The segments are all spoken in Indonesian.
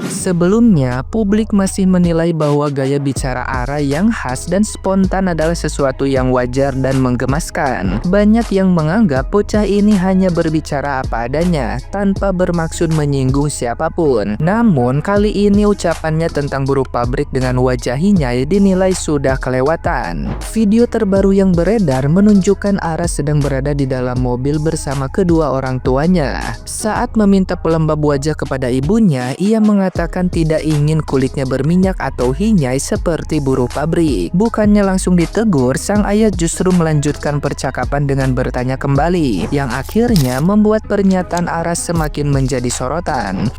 Sebelumnya, publik masih menilai bahwa gaya bicara Ara yang khas dan spontan adalah sesuatu yang wajar dan menggemaskan. Banyak yang menganggap bocah ini hanya berbicara apa adanya, tanpa bermaksud menyinggung siapapun. Namun, kali ini ucapannya tentang buruh pabrik dengan wajah Hinyai dinilai sudah kelewatan. Video terbaru yang beredar menunjukkan Ara sedang berada di dalam mobil bersama kedua orang tuanya. Saat meminta pelembab wajah kepada ibunya, ia mengatakan tidak ingin kulitnya berminyak atau hinyai seperti buruh pabrik. Bukannya langsung ditegur, sang ayah justru melanjutkan percakapan dengan bertanya kembali, yang akhirnya membuat pernyataan Ara semakin menjadi sorotan.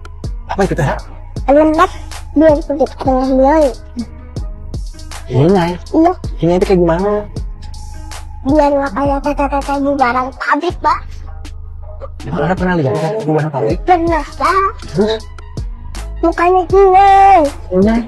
Apa itu teh? Pelembab biar kulit hinyai. Hinyai? Iya, Hinyai itu kayak gimana? biar nggak kayak tete-tete bubaran pabrik, Pak. Anda pernah lihat bubaran pabrik? Pernah, Pak. Mukanya hinyai. Hinyai?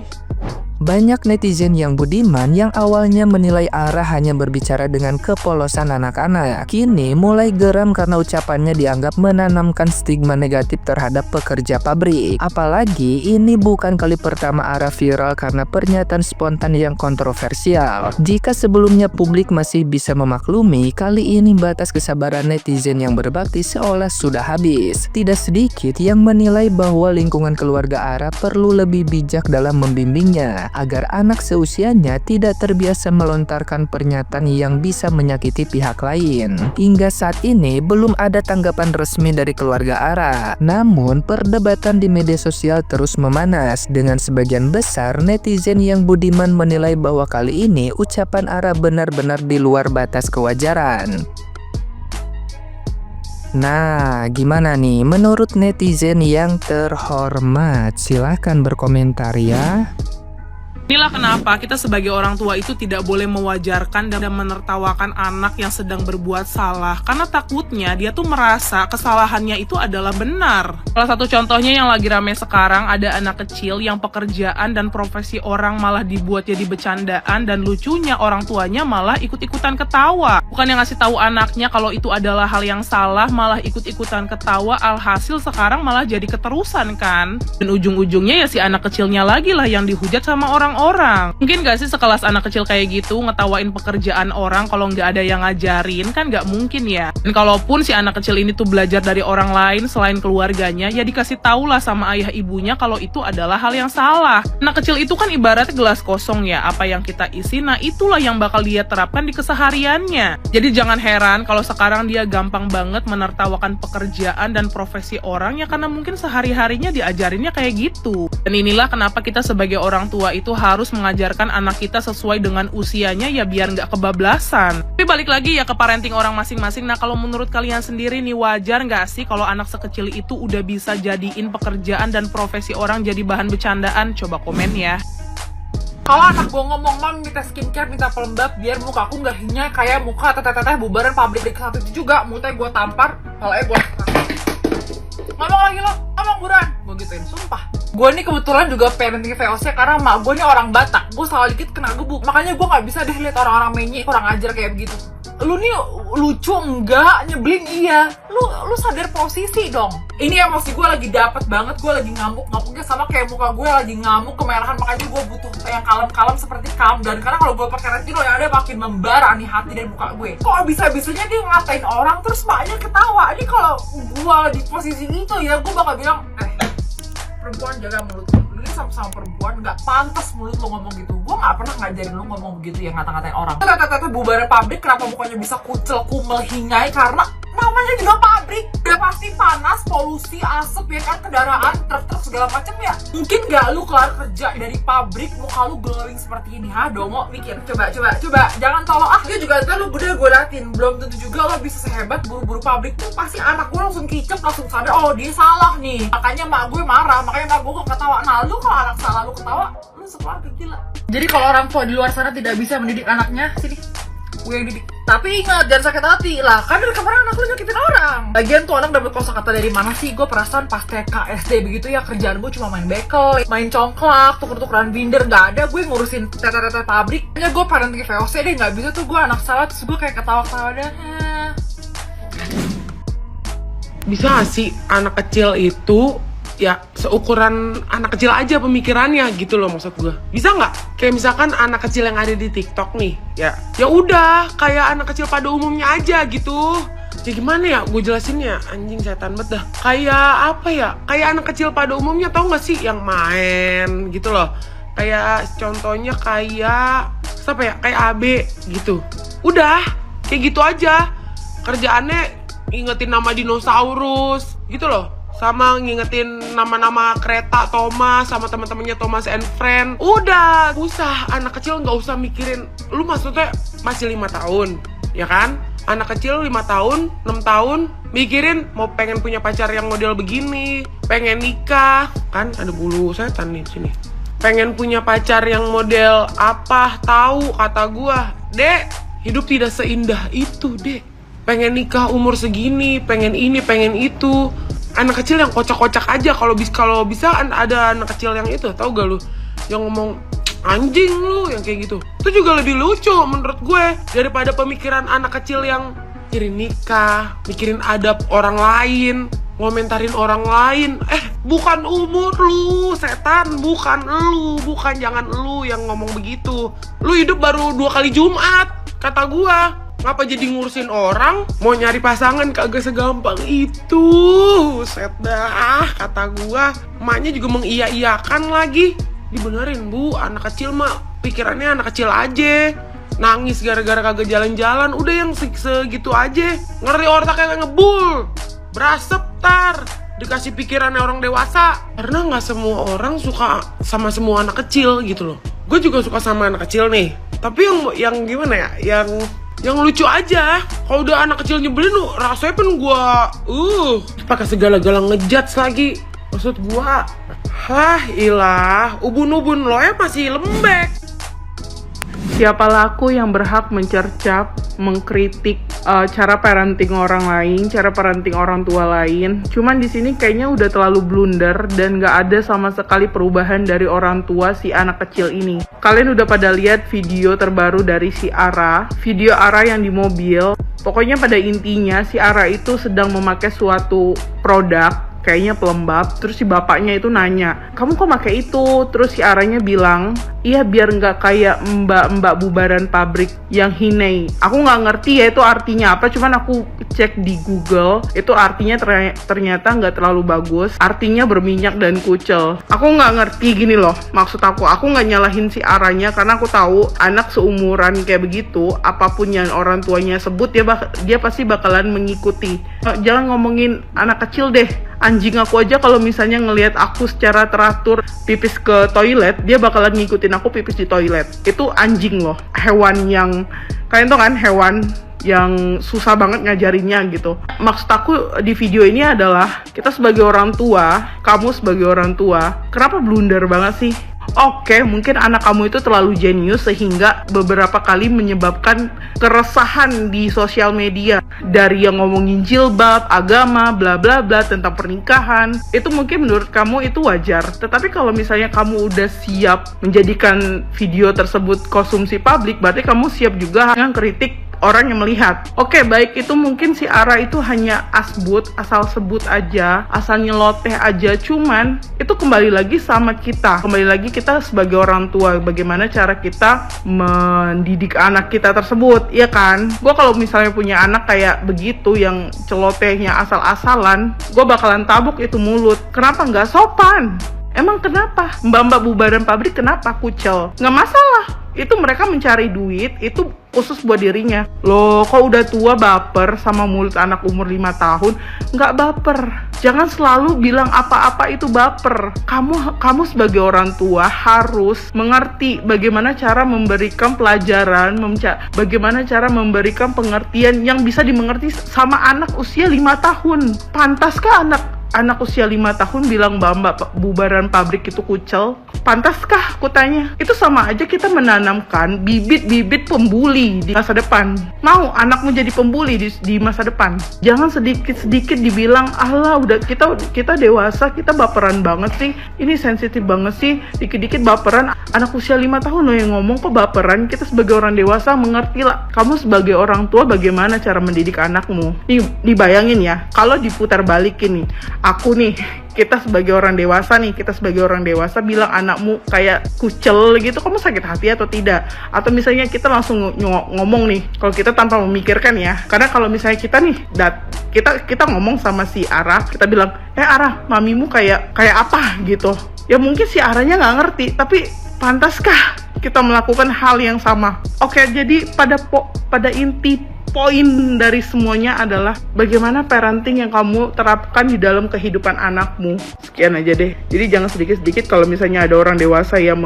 Banyak netizen yang budiman yang awalnya menilai Ara hanya berbicara dengan kepolosan anak-anak, kini mulai geram karena ucapannya dianggap menanamkan stigma negatif terhadap pekerja pabrik. Apalagi ini bukan kali pertama Ara viral karena pernyataan spontan yang kontroversial. Jika sebelumnya publik masih bisa memaklumi, kali ini batas kesabaran netizen yang berbakti seolah sudah habis. Tidak sedikit yang menilai bahwa lingkungan keluarga Ara perlu lebih bijak dalam membimbingnya, agar anak seusianya tidak terbiasa melontarkan pernyataan yang bisa menyakiti pihak lain. Hingga saat ini belum ada tanggapan resmi dari keluarga Ara. Namun perdebatan di media sosial terus memanas, dengan sebagian besar netizen yang budiman menilai bahwa kali ini ucapan Ara benar-benar di luar batas kewajaran. Nah, gimana nih menurut netizen yang terhormat? Silahkan berkomentar ya. Inilah kenapa kita sebagai orang tua itu tidak boleh mewajarkan dan menertawakan anak yang sedang berbuat salah, karena takutnya dia tuh merasa kesalahannya itu adalah benar. Salah satu contohnya yang lagi rame sekarang, ada anak kecil yang pekerjaan dan profesi orang malah dibuat jadi bercandaan, dan lucunya orang tuanya malah ikut-ikutan ketawa. Bukan yang ngasih tahu anaknya kalau itu adalah hal yang salah, malah ikut-ikutan ketawa, alhasil sekarang malah jadi keterusan kan. Dan ujung-ujungnya ya si anak kecilnya lagi lah yang dihujat sama orang-orang. Mungkin gak sih sekelas anak kecil kayak gitu ngetawain pekerjaan orang kalau nggak ada yang ngajarin? Kan nggak mungkin ya. Dan kalaupun si anak kecil ini tuh belajar dari orang lain selain keluarganya, ya dikasih tau lah sama ayah ibunya kalau itu adalah hal yang salah. Anak kecil itu kan ibaratnya gelas kosong ya, apa yang kita isi, nah itulah yang bakal dia terapkan di kesehariannya. Jadi jangan heran kalau sekarang dia gampang banget menertawakan pekerjaan dan profesi orang, ya karena mungkin sehari-harinya diajarinnya kayak gitu. Dan inilah kenapa kita sebagai orang tua itu harus mengajarkan anak kita sesuai dengan usianya, ya biar nggak kebablasan. Tapi balik lagi ya ke parenting orang masing-masing. Nah kalau menurut kalian sendiri nih, wajar nggak sih kalau anak sekecil itu udah bisa jadiin pekerjaan dan profesi orang jadi bahan bercandaan? Coba komen ya. Kalau anak gue ngomong, mam minta skincare, minta pelembab biar muka aku nggak hinyai kayak muka teteh-teteh bubaran pabrik satu itu juga, mulutnya gue tampar, palanya gue ngomong lagi lo, ngomong buruan, gue gituin, sumpah. Gue nih kebetulan juga parenting VOC karena mak gue nih orang Batak, gue salah dikit kena gebuk, makanya gue nggak bisa deh lihat orang-orang menyi kurang ajar kayak begitu. Lu nih lucu enggak, nyebelin iya, lu sadar posisi dong. Ini emosi gue lagi dapet banget, gue lagi ngamuknya sama kayak muka gue lagi ngamuk kemerahan, makanya gue butuh yang kalem-kalem seperti kamu. Dan karena kalau gue pakai retino yang ada makin membara nih hati dan muka gue. Kok bisa-bisanya dia ngatain orang terus maknya ketawa. Ini kalau gue di posisi itu ya gue bakal bilang, perempuan jaga mulut lu, ini sama-sama perempuan, nggak pantas mulut lu ngomong gitu. Gue nggak pernah ngajarin lu ngomong begitu yang ngata-ngatain orang. Tete bubaran pabrik kenapa mukanya bisa kucel, kumel, hinyai? Karena namanya juga pabrik, udah pasti panas, polusi, asap ya kan, kendaraan, truk-truk segala macam ya. Mungkin nggak lu kelar kerja dari pabrik muka lu glowing seperti ini, ha? Dongo mikir, coba, jangan tolong dia juga ntar lu udah gue liatin, belum tentu juga lo bisa sehebat buru-buru pabrik tuh. Pasti anak gue langsung kicep, langsung sadar, oh dia salah nih, makanya mak gue marah, makanya mak gue kok ketawa. Nah lu kalau anak salah lu ketawa, lu sekeluarga gila. Jadi kalau orang tua di luar sana tidak bisa mendidik anaknya, sini gue yang didik. Tapi ingat, jangan sakit hati lah, kan dari kemarin anak lu nyakitin orang. Lagian tuh anak dapet kosakata dari mana sih? Gue perasaan pas TK, SD begitu ya, kerjaan gue cuma main bekel, main congklak, tuker-tukeran binder, gak ada gue ngurusin tete-tete pabrik. Hanya gue parenting VOC deh, gak bisa tuh gue anak salah terus gue kayak ketawa-ketawa dah. Bisa gak sih anak kecil itu ya seukuran anak kecil aja pemikirannya gitu loh maksud gue. Bisa nggak? Kayak misalkan anak kecil yang ada di TikTok nih, ya udah kayak anak kecil pada umumnya aja gitu. Ya gimana ya gue jelasinnya, anjing setan banget dah. Kayak apa ya, kayak anak kecil pada umumnya, tau gak sih yang main gitu loh. Kayak contohnya kayak apa ya, kayak AB gitu. Udah kayak gitu aja. Kerjaannya ngingetin nama dinosaurus gitu loh, sama ngingetin nama-nama kereta Thomas sama teman-temannya Thomas and Friend. Udah usah, anak kecil nggak usah mikirin. Lu maksudnya masih 5 tahun ya kan? Anak kecil 5 tahun, 6 tahun mikirin mau pengen punya pacar yang model begini, pengen nikah, kan ada bulu setan nih sini. Pengen punya pacar yang model apa, tahu kata gua, Dek, hidup tidak seindah itu, Dek. Pengen nikah umur segini, pengen ini, pengen itu. Anak kecil yang kocak-kocak aja, kalau bisa ada anak kecil yang itu, tahu gak lu? Yang ngomong anjing lu, yang kayak gitu. Itu juga lebih lucu menurut gue daripada pemikiran anak kecil yang mikirin nikah, mikirin adab orang lain, ngomentarin orang lain. Bukan umur lu, setan, bukan lu, jangan lu yang ngomong begitu. Lu hidup baru 2 kali Jumat, kata gue. Ngapa jadi ngurusin orang? Mau nyari pasangan kagak segampang itu. Set dah, kata gua. Emaknya juga mengiya-iyakan lagi. Dibenerin, Bu, anak kecil mah pikirannya anak kecil aja. Nangis gara-gara kagak jalan-jalan, udah yang segitu aja. Ngeri otaknya ngebul. Berasep tar. Dikasih pikirannya orang dewasa. Karena gak semua orang suka sama semua anak kecil gitu loh. Gue juga suka sama anak kecil nih. Tapi yang gimana ya? Yang lucu aja. Kalau udah anak kecil nyebelin lu, rasanya pun gua pakai segala-gala ngejudge lagi. Maksud gua, ilah, ubun-ubun lo ya masih lembek. Siapa laku yang berhak mencercap, mengkritik cara parenting orang lain, cara parenting orang tua lain. Cuman di sini kayaknya udah terlalu blunder dan nggak ada sama sekali perubahan dari orang tua si anak kecil ini. Kalian udah pada lihat video terbaru dari si Ara, video Ara yang di mobil. Pokoknya pada intinya si Ara itu sedang memakai suatu produk, kayaknya pelembab. Terus si bapaknya itu nanya, kamu kok pakai itu? Terus si Aranya bilang, iya biar nggak kayak mbak-mbak bubaran pabrik yang Hinei. Aku nggak ngerti ya itu artinya apa, cuman aku cek di Google, itu artinya ternyata nggak terlalu bagus. Artinya berminyak dan kucel. Aku nggak ngerti gini loh, maksud aku nggak nyalahin si Aranya karena aku tahu anak seumuran kayak begitu, apapun yang orang tuanya sebut dia pasti bakalan mengikuti. Jangan ngomongin anak kecil deh. Anjing aku aja kalau misalnya ngelihat aku secara teratur pipis ke toilet, dia bakalan ngikutin aku pipis di toilet. Itu anjing loh, hewan yang kalian tau kan, hewan yang susah banget ngajarinnya gitu. Maksud aku di video ini adalah kita sebagai orang tua, kamu sebagai orang tua, kenapa blunder banget sih? Oke, mungkin anak kamu itu terlalu jenius sehingga beberapa kali menyebabkan keresahan di sosial media. Dari yang ngomongin jilbab, agama, bla bla bla, tentang pernikahan. Itu mungkin menurut kamu itu wajar. Tetapi kalau misalnya kamu udah siap menjadikan video tersebut konsumsi publik, berarti kamu siap juga dengan kritik orang yang melihat. Oke, baik, itu mungkin si Ara itu hanya asal sebut aja, asal nyeloteh aja. Cuman itu kembali lagi sama kita. Kembali lagi kita sebagai orang tua, bagaimana cara kita mendidik anak kita tersebut, iya kan? Gue kalau misalnya punya anak kayak begitu yang celotehnya asal-asalan, gue bakalan tabuk itu mulut. Kenapa nggak sopan? Emang kenapa? Mbak-mbak bubaran pabrik kenapa kucel? Nggak masalah. Itu mereka mencari duit, itu khusus buat dirinya. Loh, kok udah tua baper sama mulut anak umur 5 tahun? Nggak baper. Jangan selalu bilang apa-apa itu baper. Kamu sebagai orang tua harus mengerti bagaimana cara memberikan pelajaran, bagaimana cara memberikan pengertian yang bisa dimengerti sama anak usia 5 tahun. Pantaskah anak usia 5 tahun bilang mbak bubaran pabrik itu kucel? Pantaskah? Aku tanya. Itu sama aja kita menanamkan bibit-bibit pembuli di masa depan. Mau anakmu jadi pembuli di masa depan? Jangan sedikit-sedikit dibilang, alah udah kita dewasa, kita baperan banget sih, ini sensitif banget sih, dikit-dikit baperan. Anak usia 5 tahun loh yang ngomong kok baperan. Kita sebagai orang dewasa mengerti lah. Kamu sebagai orang tua bagaimana cara mendidik anakmu? Nih dibayangin ya, kalau diputar balikin nih, aku nih kita sebagai orang dewasa nih, kita sebagai orang dewasa bilang anakmu kayak kucel gitu, kamu sakit hati atau tidak? Atau misalnya kita langsung ngomong nih, kalau kita tanpa memikirkan ya, karena kalau misalnya kita nih kita ngomong sama si Ara, kita bilang, Ara, mamimu kayak apa gitu, ya mungkin si Aranya nggak ngerti, tapi pantaskah kita melakukan hal yang sama? Oke, jadi pada inti poin dari semuanya adalah bagaimana parenting yang kamu terapkan di dalam kehidupan anakmu. Sekian aja deh. Jadi jangan sedikit-sedikit kalau misalnya ada orang dewasa yang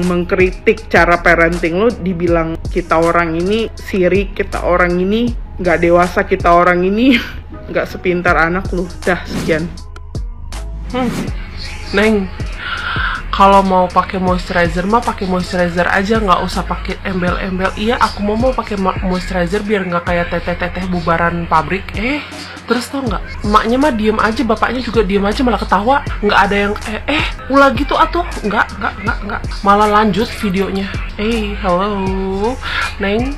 mengkritik cara parenting lo, dibilang kita orang ini sirik, kita orang ini nggak dewasa, kita orang ini nggak sepintar anak lo. Dah, sekian. Neng, kalau mau pakai moisturizer mah pakai moisturizer aja, nggak usah pakai embel-embel. Iya, aku mau pakai moisturizer biar nggak kayak teteh-teteh bubaran pabrik. Terus tau nggak, emaknya mah diem aja, bapaknya juga diem aja, malah ketawa. Nggak ada yang ulah gitu atuh. Nggak, malah lanjut videonya. Halo, Neng,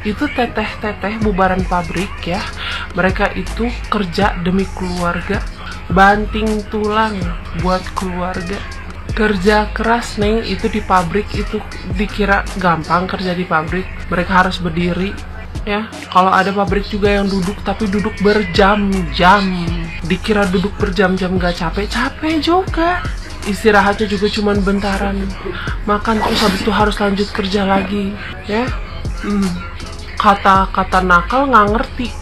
itu teteh-teteh bubaran pabrik ya. Mereka itu kerja demi keluarga, banting tulang buat keluarga. Kerja keras, Neng, itu di pabrik itu dikira gampang kerja di pabrik. Mereka harus berdiri ya. Kalau ada pabrik juga yang duduk, tapi duduk berjam-jam. Dikira duduk berjam-jam gak capek juga. Istirahatnya juga cuman bentaran. Makan terus habis itu harus lanjut kerja lagi ya. Kata-kata nakal nggak ngerti,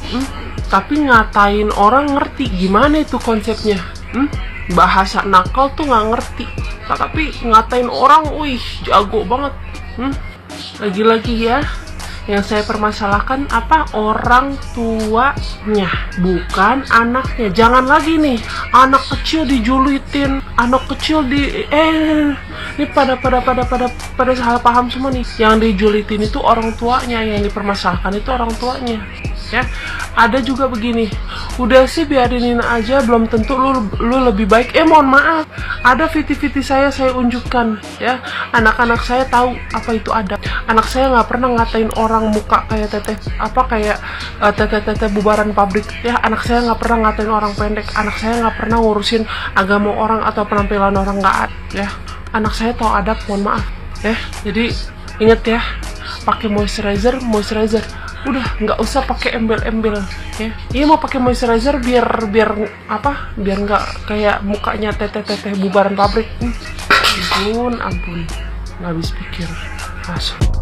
tapi ngatain orang ngerti. Gimana itu konsepnya? Bahasa nakal tuh nggak ngerti, tapi ngatain orang, wih, jago banget. Lagi-lagi ya, yang saya permasalahkan apa? Orang tuanya, bukan anaknya. Jangan lagi nih, anak kecil dijulitin, anak kecil ini pada salah paham semua nih. Yang dijulitin itu orang tuanya, yang dipermasalahkan itu orang tuanya. Ya, ada juga begini, udah sih biarinin aja, belum tentu lu lebih baik. Mohon maaf, ada viti-viti saya unjukkan ya. Anak-anak saya tahu apa itu adab. Anak saya nggak pernah ngatain orang muka kayak teteh bubaran pabrik ya. Anak saya nggak pernah ngatain orang pendek. Anak saya nggak pernah ngurusin agama orang atau penampilan orang, nggak ya. Anak saya tahu adab, mohon maaf ya. Jadi inget ya, pakai moisturizer. Udah, nggak usah pakai embel-embel ya. Iya, mau pakai moisturizer biar nggak kayak mukanya teteh bubaran pabrik. Ampun, nggak habis pikir. Masuk.